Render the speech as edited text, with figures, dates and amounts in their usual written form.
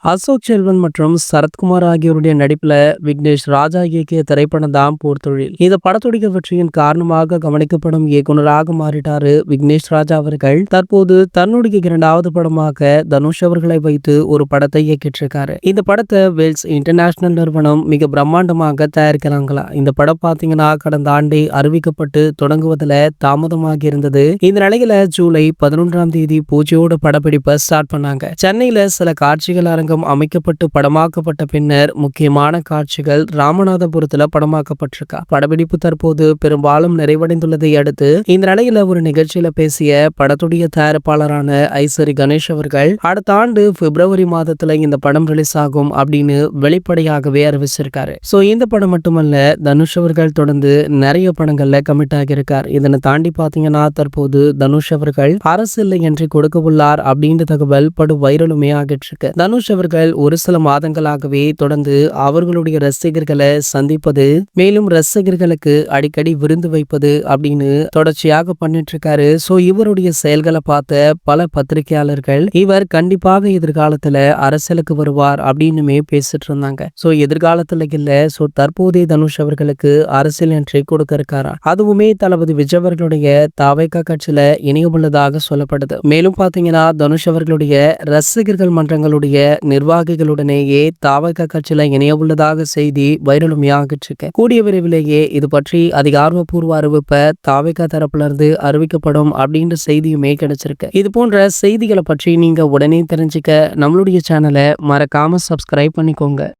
அசோக் செல்வன் மற்றும் சரத்குமார் ஆகியோருடைய நடிப்புல விக்னேஷ் ராஜா இயக்கிய திரைப்படம் தான் போர்த்தொழில். இந்த படத்துடைய வெற்றியின் காரணமாக கவனிக்கப்படும் இயக்குனராக மாறிட்டாரு விக்னேஷ் ராஜா அவர்கள். தற்போது தன்னுடைய இரண்டாவது படமாக தனுஷ் அவர்களை வைத்து ஒரு படத்தை இயக்கிட்டு இருக்காரு. இந்த படத்தை வெல்ஸ் இன்டர்நேஷனல் நிறுவனம் மிக பிரம்மாண்டமாக தயாரிக்கிறாங்களா. இந்த படம் பாத்தீங்கன்னா கடந்த ஆண்டே அறிவிக்கப்பட்டு தொடங்குவதில் தாமதமாகி இருந்தது. இந்த நிலையில ஜூலை 11ஆம் தேதி பூஜையோட படப்பிடிப்பை ஸ்டார்ட் பண்ணாங்க. சென்னையில சில காட்சிகள் அரங்கம் அமைக்கப்பட்டு படமாக்கப்பட்ட பின்னர் முக்கியமான காட்சிகள் ராமநாதபுரத்துல படமாக்கப்பட்டிருக்கா. படப்பிடிப்பு தற்போது பெரும்பாலும் நிறைவடைந்துள்ளதை அடுத்து இந்த நிலையில ஒரு நிகழ்ச்சியில பேசிய படத்துடைய தயாரிப்பாளரான ஐசரி கணேஷ் அவர்கள் அடுத்த ஆண்டு பிப்ரவரி மாதத்துல இந்த படம் ரிலீஸ் ஆகும் அப்படின்னு வெளிப்படையாகவே அறிவிச்சிருக்காரு. சோ இந்த படம் மட்டுமல்ல, தனுஷ் அவர்கள் தொடர்ந்து நிறைய படங்கள்ல கமிட் ஆகியிருக்கார். இதனை தாண்டி பாத்தீங்கன்னா தற்போது தனுஷ் அவர்கள் அரசியல் என்று கொடுக்க உள்ளார் அப்படின்ற தகவல் படு வைரலுமே ஆகிட்டு இருக்கு. தனுஷ் அவர்கள் ஒரு சில மாதங்களாகவே தொடர்ந்து அவர்களுடைய ரசிகர்களை சந்திப்பது, மேலும் ரசிகர்களுக்கு அடிக்கடி விருந்து வைப்பது அப்படின்னு தொடர்ச்சியாக பண்ணிட்டு இருக்காரு. சோ இவருடைய செயல்களை பார்த்த பல பத்திரிகையாளர்கள் இவர் கண்டிப்பாக எதிர்காலத்துல அரசியலுக்கு வருவார் அப்படின்னுமே பேசிட்டு இருந்தாங்க. சோ எதிர்காலத்துல இல்ல, சோ தற்போதைய தனுஷ் அவர்களுக்கு அரசியல் என்ட்ரி கொடுக்க இருக்காரா. அதுவுமே தளபதி விஜய் அவர்களுடைய தவைக்கா கட்சியில இணையவுள்ளதாக சொல்லப்படுது. மேலும் பாத்தீங்கன்னா தனுஷ் அவர்களுடைய ரசிகர்கள் மன்றங்களுடைய நிர்வாகிகளுடனேயே தாவக கட்சியில இணைய உள்ளதாக செய்தி வைரலும் ஆகிட்டு இருக்கு. கூடிய விரைவிலேயே இது பற்றி அதிகாரப்பூர்வ அறிவிப்ப தாவக தரப்புல இருந்து அறிவிக்கப்படும் அப்படின்ற செய்தியுமே கிடைச்சிருக்கு. இது போன்ற செய்திகளை பற்றி நீங்க உடனே தெரிஞ்சுக்க நம்மளுடைய சேனலை மறக்காம சப்ஸ்கிரைப் பண்ணிக்கோங்க.